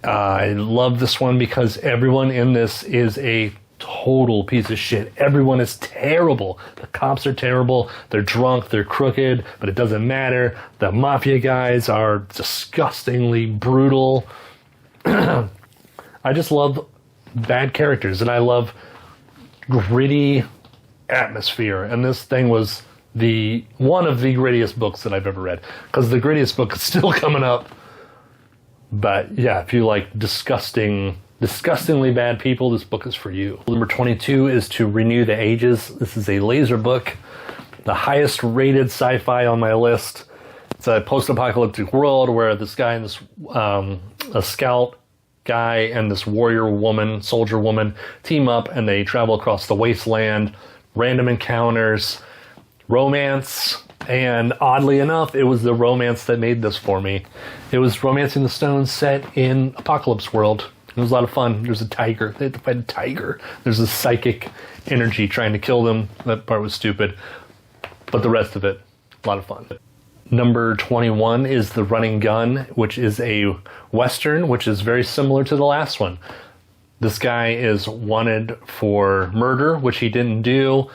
I love this one because everyone in this is a total piece of shit. Everyone is terrible. The cops are terrible. They're drunk. They're crooked, but it doesn't matter. The mafia guys are disgustingly brutal. I just love bad characters, and I love gritty atmosphere. And this thing was one of the grittiest books that I've ever read, because the grittiest book is still coming up. But yeah, if you like disgustingly bad people, this book is for you. Number 22 is To Renew the Ages. This is a laser book, the highest rated sci-fi on my list. It's a post-apocalyptic world where this guy and this a scout guy and this warrior woman, soldier woman, team up and they travel across the wasteland, random encounters, romance, and oddly enough, it was the romance that made this for me. It was Romancing the Stone set in Apocalypse World. It was a lot of fun. There's a tiger. They had to fight a tiger. There's a psychic energy trying to kill them. That part was stupid. But the rest of it, a lot of fun. Number 21 is The Running Gun, which is a Western, which is very similar to the last one. This guy is wanted for murder, which he didn't do.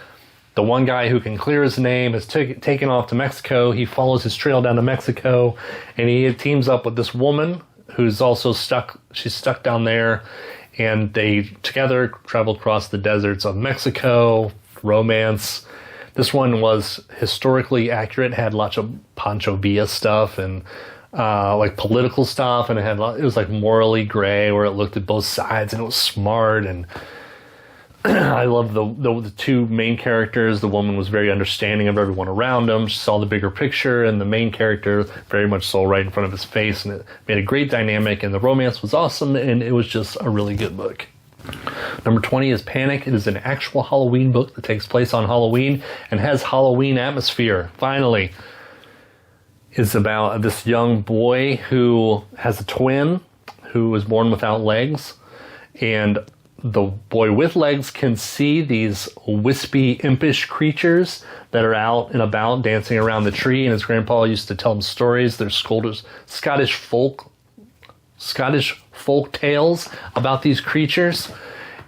The one guy who can clear his name is taken off to Mexico. He follows his trail down to Mexico, and he teams up with this woman who's also stuck. She's stuck down there, and they together travel across the deserts of Mexico. Romance. This one was historically accurate, had lots of Pancho Villa stuff and like political stuff, and it was like morally gray, where it looked at both sides, and it was smart. And I love the two main characters. The woman was very understanding of everyone around him. She saw the bigger picture, and the main character very much saw right in front of his face, and it made a great dynamic, and the romance was awesome, and it was just a really good book. Number 20 is Panic. It is an actual Halloween book that takes place on Halloween and has Halloween atmosphere. Finally, it's about this young boy who has a twin who was born without legs, and the boy with legs can see these wispy, impish creatures that are out and about dancing around the tree, and his grandpa used to tell him stories. They're Scottish folk tales about these creatures,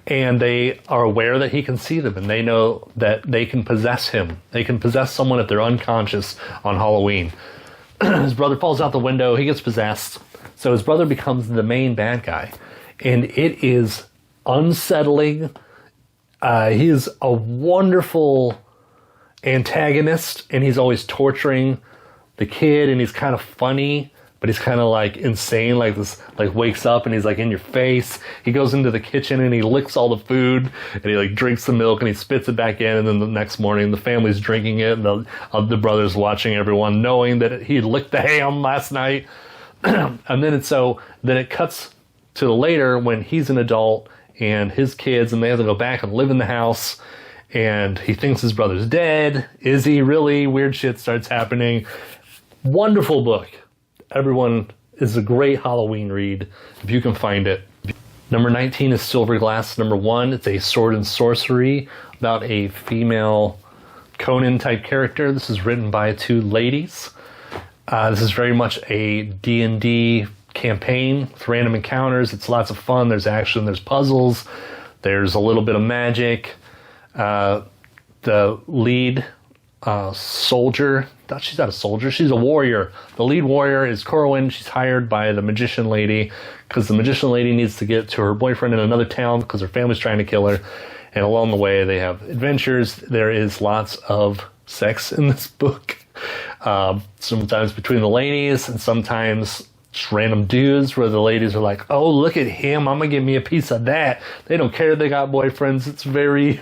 and they are aware that he can see them, and they know that they can possess him. They can possess someone if they're unconscious on Halloween. His brother falls out the window, he gets possessed, so his brother becomes the main bad guy, and it is unsettling. He is a wonderful antagonist, and he's always torturing the kid, and he's kind of funny, but he's kind of like insane, like this, like wakes up and he's like in your face. He goes into the kitchen and he licks all the food, and he like drinks the milk and he spits it back in, and then the next morning the family's drinking it, and the brother's watching everyone, knowing that he licked the ham last night. And then it cuts to later when he's an adult and his kids, and they have to go back and live in the house, and he thinks his brother's dead. Is he really? Weird shit starts happening. Wonderful book. Everyone, is a great Halloween read if you can find it. Number 19 is Silver Glass Number 1. It's a sword and sorcery about a female Conan type character. This is written by two ladies. This is very much a D&D campaign with random encounters. It's lots of fun. There's action, there's puzzles, there's a little bit of magic. The lead soldier, she's not a soldier, she's a warrior. The lead warrior is Corwin. She's hired by the magician lady because the magician lady needs to get to her boyfriend in another town because her family's trying to kill her. And along the way, they have adventures. There is lots of sex in this book. Sometimes between the ladies and sometimes just random dudes where the ladies are like, oh, look at him, I'm gonna give me a piece of that. They don't care they got boyfriends. It's very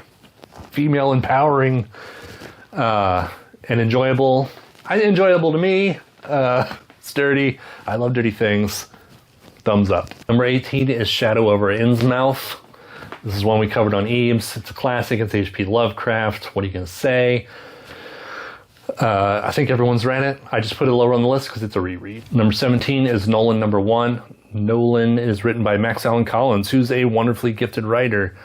female empowering and enjoyable. Enjoyable to me. It's dirty. I love dirty things. Thumbs up. Number 18 is Shadow over Innsmouth. This is one we covered on Eames. It's a classic. It's H.P. Lovecraft. What are you going to say? I think everyone's read it. I just put it lower on the list because it's a reread. Number 17 is Nolan number 1. Nolan is written by Max Allan Collins, who's a wonderfully gifted writer.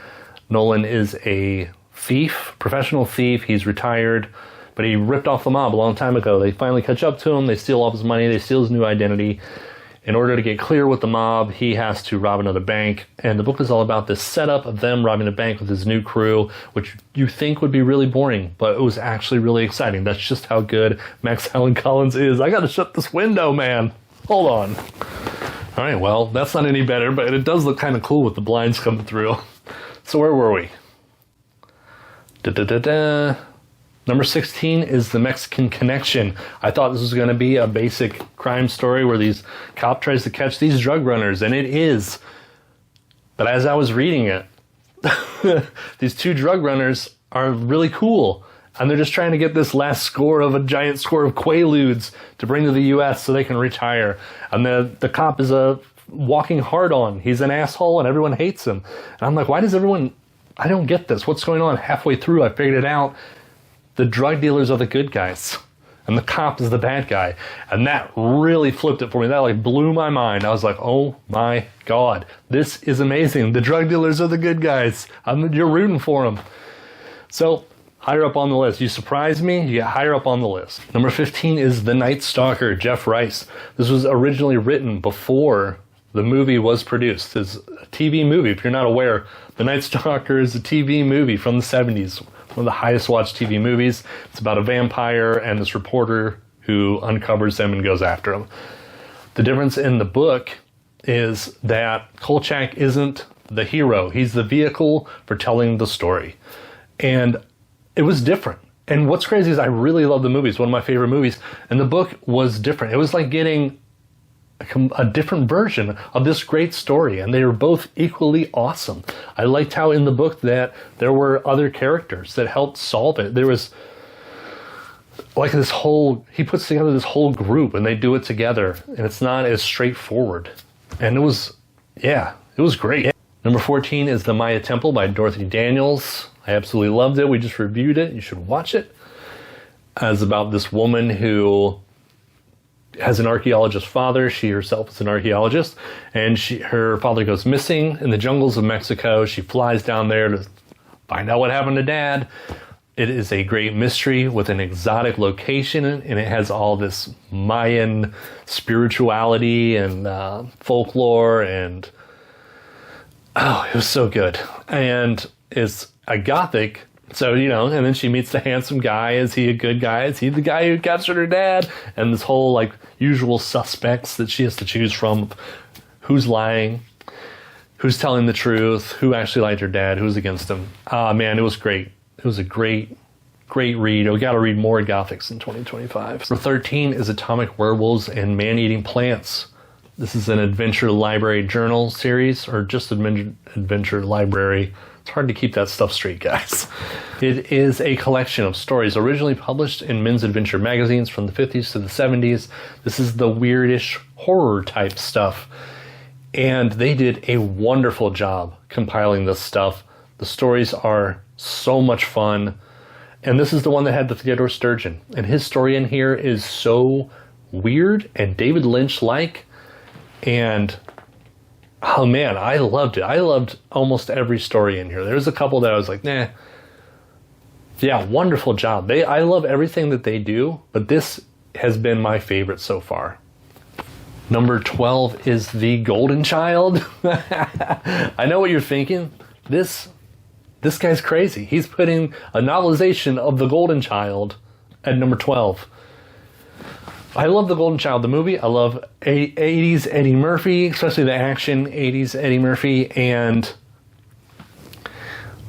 Nolan is a thief, professional thief. He's retired, but he ripped off the mob a long time ago. They finally catch up to him. They steal all his money. They steal his new identity. In order to get clear with the mob, he has to rob another bank. And the book is all about this setup of them robbing a bank with his new crew, which you think would be really boring, but it was actually really exciting. That's just how good Max Allan Collins is. I got to shut this window, man. Hold on. All right, well, that's not any better, but it does look kind of cool with the blinds coming through. So where were we? Number 16 is The Mexican Connection. I thought this was going to be a basic crime story where these cop tries to catch these drug runners, and it is. But as I was reading it, these two drug runners are really cool, and they're just trying to get this last score of a giant score of Quaaludes to bring to the U.S. so they can retire. And the cop is a walking hard-on. He's an asshole, and everyone hates him. And I'm like, why does everyone... I don't get this. What's going on? Halfway through, I figured it out. The drug dealers are the good guys, and the cop is the bad guy. And that really flipped it for me. That like blew my mind. I was like, oh my God, this is amazing. The drug dealers are the good guys. You're rooting for them. So higher up on the list. You surprise me, you get higher up on the list. Number 15 is The Night Stalker, Jeff Rice. This was originally written before the movie was produced. It's a TV movie. If you're not aware, The Night Stalker is a TV movie from the 70s. One of the highest watched TV movies. It's about a vampire and this reporter who uncovers them and goes after them. The difference in the book is that Kolchak isn't the hero. He's the vehicle for telling the story. And it was different. And what's crazy is I really love the movie. It's one of my favorite movies. And the book was different. It was like getting a different version of this great story, and they were both equally awesome. I liked how in the book that there were other characters that helped solve it. There was like this whole, he puts together this whole group and they do it together, and it's not as straightforward. And it was, yeah, it was great. Number 14 is The Maya Temple by Dorothy Daniels. I absolutely loved it. We just reviewed it. You should watch it. It's about this woman who has an archaeologist father. She herself is an archaeologist, and her father goes missing in the jungles of Mexico. She flies down there to find out what happened to Dad. It is a great mystery with an exotic location, and it has all this Mayan spirituality and folklore, and oh, it was so good. And it's a gothic. So, you know, and then she meets the handsome guy. Is he a good guy? Is he the guy who captured her dad? And this whole, like, usual suspects that she has to choose from. Who's lying? Who's telling the truth? Who actually liked her dad? Who's against him? Man, it was great. It was a great read. We got to read more Gothics in 2025. Number 13 is Atomic Werewolves and Man-Eating Plants. This is an Adventure Library Journal series, or just Adventure Library. It's hard to keep that stuff straight, guys. It is a collection of stories originally published in men's adventure magazines from the 50s to the 70s. This is the weirdish horror type stuff. And they did a wonderful job compiling this stuff. The stories are so much fun. And this is the one that had the Theodore Sturgeon. And his story in here is so weird and David Lynch-like. And oh man, I loved it. I loved almost every story in here. There's a couple that I was like, nah. Yeah, wonderful job. I love everything that they do, but this has been my favorite so far. Number 12 is The Golden Child. I know what you're thinking. This guy's crazy. He's putting a novelization of The Golden Child at number 12. I love The Golden Child, the movie. I love 80s Eddie Murphy, especially the action 80s Eddie Murphy. And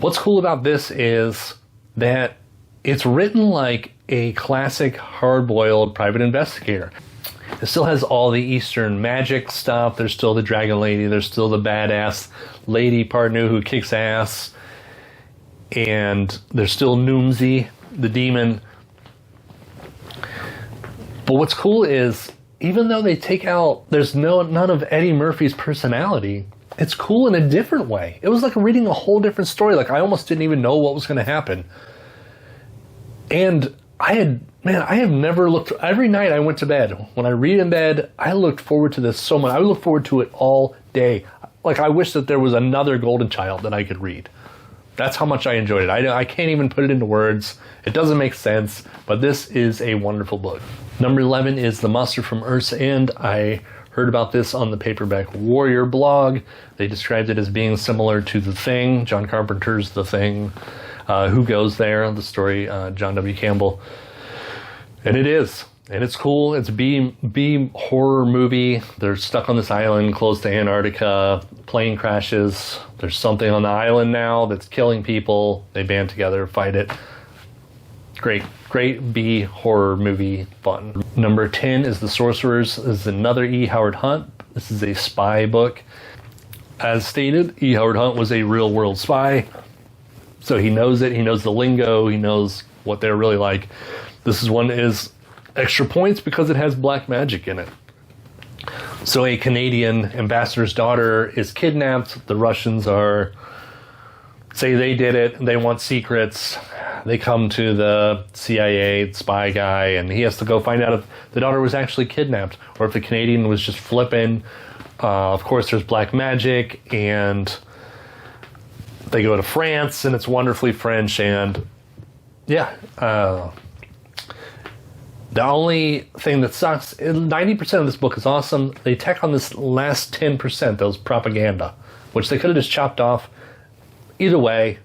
what's cool about this is that it's written like a classic hard-boiled private investigator. It still has all the Eastern magic stuff. There's still the dragon lady. There's still the badass lady Parnu who kicks ass. And there's still Noomsy, the demon. But what's cool is, even though they take out, there's none of Eddie Murphy's personality, it's cool in a different way. It was like reading a whole different story. Like, I almost didn't even know what was going to happen. And I have never looked, every night I went to bed, when I read in bed, I looked forward to this so much. I would look forward to it all day. Like, I wish that there was another Golden Child that I could read. That's how much I enjoyed it. I can't even put it into words. It doesn't make sense, but this is a wonderful book. Number 11 is The Monster from Earth's End. I heard about this on the Paperback Warrior blog. They described it as being similar to The Thing, John Carpenter's The Thing. Who Goes There, the story, John W. Campbell. And it is. And it's cool. It's a B horror movie. They're stuck on this island close to Antarctica. Plane crashes. There's something on the island now that's killing people. They band together, fight it. Great B horror movie fun. Number 10 is The Sorcerers. This is another E. Howard Hunt. This is a spy book. As stated, E. Howard Hunt was a real world spy. So he knows it. He knows the lingo. He knows what they're really like. This one is extra points because it has black magic in it. So a Canadian ambassador's daughter is kidnapped. The Russians say they did it. They want secrets. They come to the CIA spy guy, and he has to go find out if the daughter was actually kidnapped or if the Canadian was just flipping. Of course, there's black magic, and they go to France, and it's wonderfully French, and yeah. The only thing that sucks, 90% of this book is awesome. They tack on this last 10%, those propaganda, which they could have just chopped off. Either way,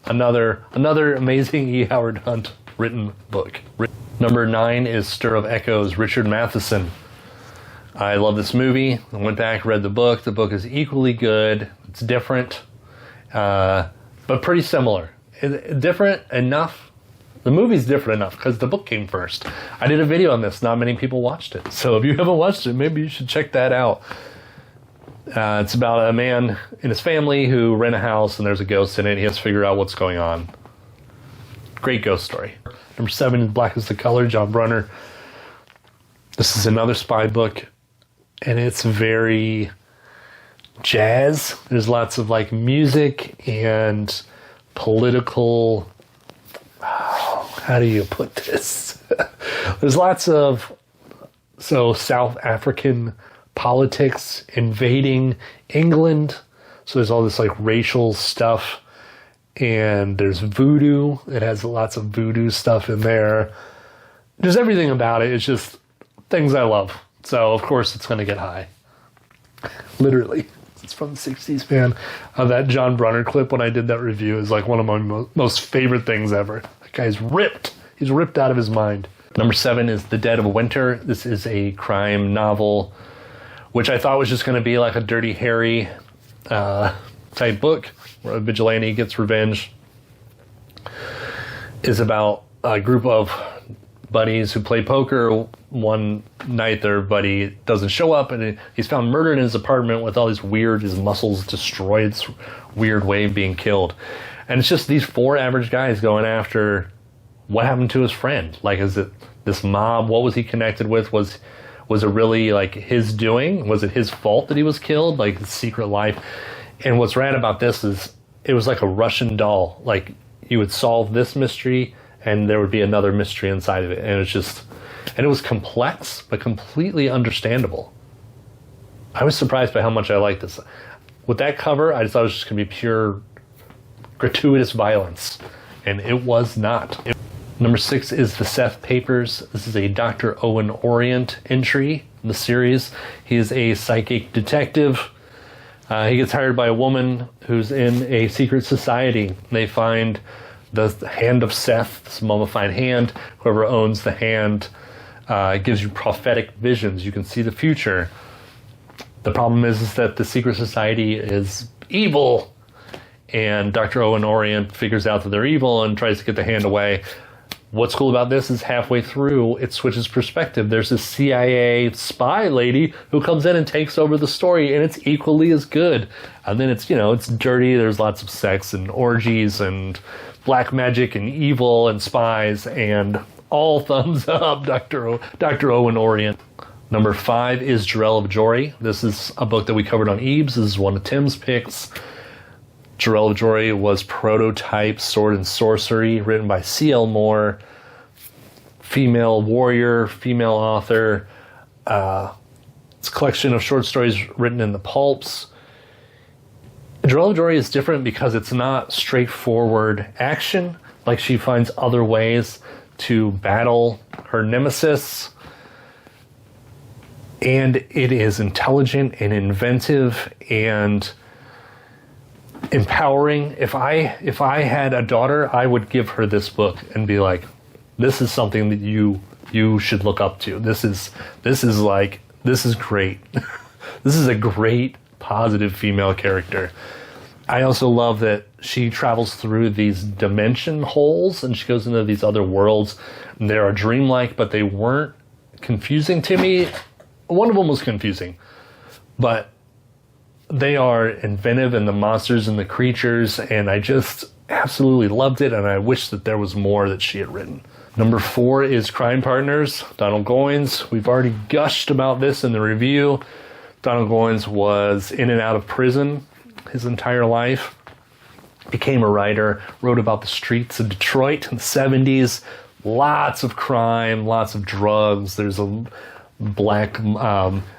another amazing E. Howard Hunt written book. Number 9 is Stir of Echoes, Richard Matheson. I love this movie. I went back, read the book. The book is equally good. It's different, but pretty similar. Different enough. The movie's different enough because the book came first. I did a video on this. Not many people watched it. So if you haven't watched it, maybe you should check that out. It's about a man and his family who rent a house and there's a ghost in it. He has to figure out what's going on. Great ghost story. Number 7 is Black is the Color, John Brunner. This is another spy book, and it's very jazz. There's lots of like music and political, how do you put this? There's lots of South African politics invading England. So there's all this like racial stuff, and there's voodoo. It has lots of voodoo stuff in there. There's everything about it. It's just things I love. So of course it's going to get high. Literally. It's from the 60s, man. That John Brunner clip when I did that review is like one of my most favorite things ever. That guy's ripped. He's ripped out of his mind. Number 7 is The Dead of Winter. This is a crime novel, which I thought was just going to be like a Dirty Harry type book where a vigilante gets revenge. Is about a group of buddies who play poker. One night their buddy doesn't show up, and he's found murdered in his apartment with all these his muscles destroyed, this weird way of being killed. And it's just these 4 average guys going after what happened to his friend. Like, is it this mob? What was he connected with? Was it really like his doing? Was it his fault that he was killed? Like his secret life? And what's rad about this is it was like a Russian doll. Like, you would solve this mystery and there would be another mystery inside of it. And it was complex, but completely understandable. I was surprised by how much I liked this. With that cover, I just thought it was just going to be pure gratuitous violence. And it was not. Number 6 is The Seth Papers. This is a Dr. Owen Orient entry, in the series. He is a psychic detective. He gets hired by a woman who's in a secret society. They find the hand of Seth, this mummified hand. Whoever owns the hand gives you prophetic visions. You can see the future. The problem is that the secret society is evil, and Dr. Owen Orient figures out that they're evil and tries to get the hand away. What's cool about this is halfway through, it switches perspective. There's a CIA spy lady who comes in and takes over the story, and it's equally as good. And then it's, it's dirty. There's lots of sex and orgies and black magic and evil and spies, and all thumbs up, Dr. Owen Orient. Number 5 is Jarell of Jory. This is a book that we covered on Ebes. This is one of Tim's picks. Jarell of Jory was prototype sword and sorcery, written by C.L. Moore, female warrior, female author. It's a collection of short stories written in the pulps. Jarell of Jory is different because it's not straightforward action. Like, she finds other ways to battle her nemesis. And it is intelligent and inventive and empowering. If I had a daughter, I would give her this book and be like, this is something that you should look up to. This is great. This is a great positive female character. I also love that she travels through these dimension holes and she goes into these other worlds. They are dreamlike, but they weren't confusing to me. One of them was confusing, but they are inventive, and the monsters and the creatures, and I just absolutely loved it, and I wish that there was more that she had written. Number 4 is Crime Partners, Donald Goines. We've already gushed about this in the review. Donald Goines was in and out of prison his entire life. Became a writer, wrote about the streets of Detroit in the 70s. Lots of crime, lots of drugs. There's a black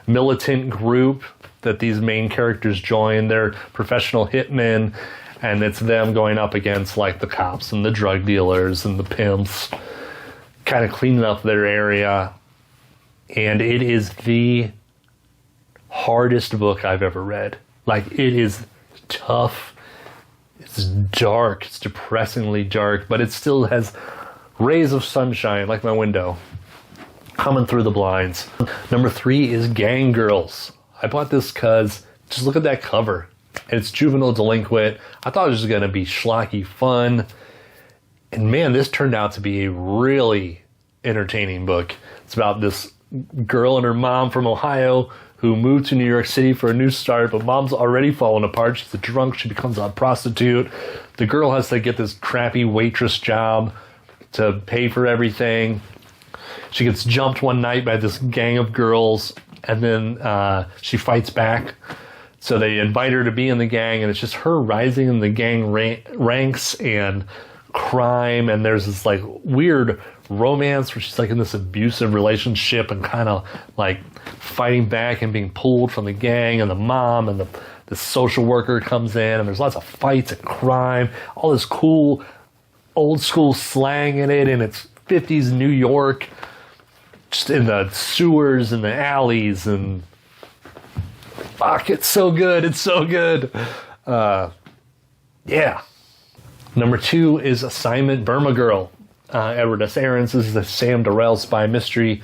militant group that these main characters join. They're professional hitmen, and it's them going up against like the cops and the drug dealers and the pimps, kind of cleaning up their area. And it is the hardest book I've ever read. Like, it is tough. It's dark. It's depressingly dark, but it still has rays of sunshine like my window coming through the blinds. Number 3 is Gang Girls. I bought this because just look at that cover. It's juvenile delinquent. I thought it was going to be schlocky fun. And man, this turned out to be a really entertaining book. It's about this girl and her mom from Ohio who moved to New York City for a new start, but mom's already fallen apart. She's a drunk. She becomes a prostitute. The girl has to get this crappy waitress job to pay for everything. She gets jumped one night by this gang of girls, and then she fights back. So they invite her to be in the gang, and it's just her rising in the gang ranks and crime. And there's this like weird romance where she's like in this abusive relationship and kind of like fighting back and being pulled from the gang, and the mom and the social worker comes in, and there's lots of fights and crime, all this cool old school slang in it, and it's 50s New York, just in the sewers and the alleys, and fuck, it's so good. It's so good. Yeah. Number 2 is Assignment Burma Girl. Edward S. Aarons. This is a Sam Darrell spy mystery.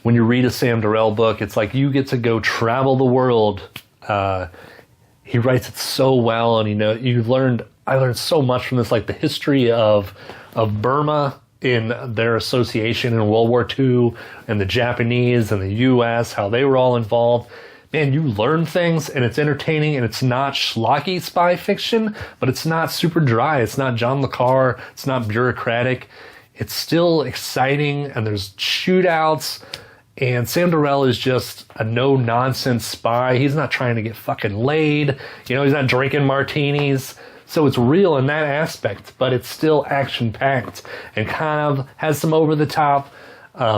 When you read a Sam Darrell book, it's like you get to go travel the world. He writes it so well, and I learned so much from this, like the history of Burma in their association in World War II, and the Japanese and the U.S., how they were all involved. Man, you learn things, and it's entertaining, and it's not schlocky spy fiction, but it's not super dry. It's not John le Carre. It's not bureaucratic. It's still exciting, and there's shootouts, and Sam Darrell is just a no-nonsense spy. He's not trying to get fucking laid. He's not drinking martinis. So it's real in that aspect, but it's still action-packed and kind of has some over-the-top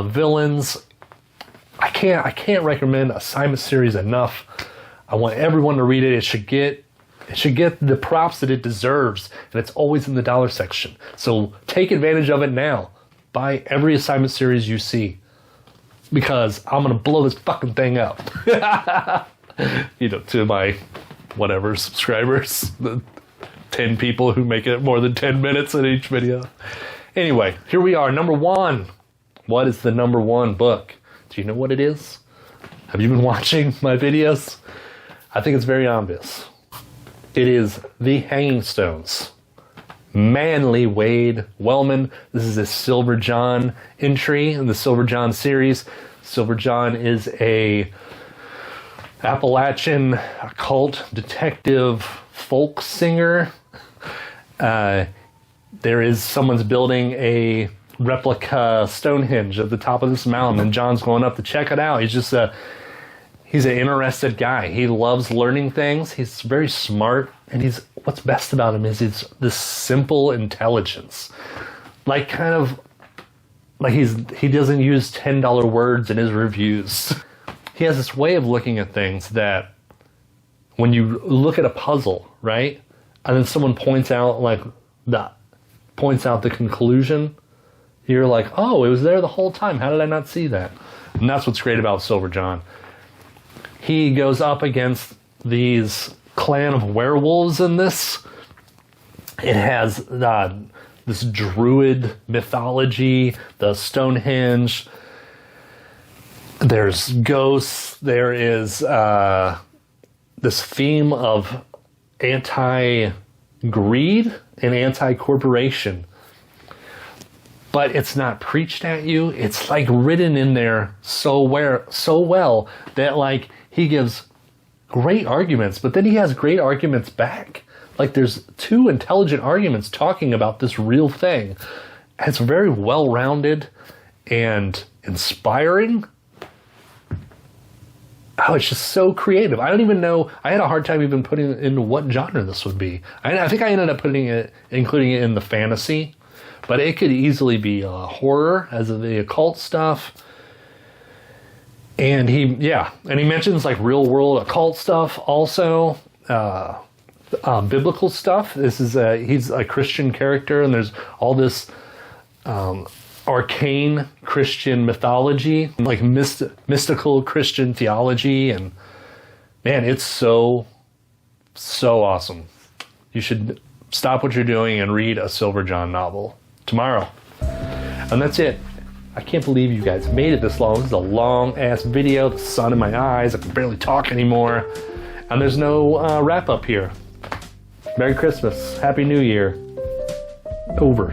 villains. I can't recommend Assignment series enough. I want everyone to read it. It should get the props that it deserves, and it's always in the dollar section. So take advantage of it now. Buy every Assignment series you see. because I'm going to blow this fucking thing up. To my whatever subscribers, the 10 people who make it more than 10 minutes in each video. Anyway, here we are, number 1. What is the number 1 book? Do you know what it is? Have you been watching my videos? I think it's very obvious. It is The Hanging Stones. Manly Wade Wellman. This is a Silver John entry in the Silver John series. Silver John is a Appalachian occult detective folk singer. Someone's building a replica Stonehenge at the top of this mountain, and John's going up to check it out. He's an interested guy. He loves learning things. He's very smart, and what's best about him is this simple intelligence. He doesn't use $10 words in his reviews. He has this way of looking at things that when you look at a puzzle, right? And then someone points out the conclusion, you're like, oh, it was there the whole time. How did I not see that? And that's what's great about Silver John. He goes up against these clan of werewolves in this. It has this druid mythology, the Stonehenge. There's ghosts. There is this theme of anti-greed and anti-corporation. But it's not preached at you. It's written in there so well that he gives great arguments, but then he has great arguments back. There's 2 intelligent arguments talking about this real thing. It's very well-rounded and inspiring. Oh, it's just so creative. I don't even know. I had a hard time even putting it into what genre this would be. I think I ended up including it in the fantasy, but it could easily be horror as of the occult stuff. And he mentions real world occult stuff also, biblical stuff. He's a Christian character, and there's all this arcane Christian mythology, mystical Christian theology, and man, it's so awesome. You should stop what you're doing and read a Silver John novel tomorrow. And that's it. I can't believe you guys made it this long. This is a long-ass video. The sun in my eyes. I can barely talk anymore. And there's no wrap-up here. Merry Christmas. Happy New Year. Over.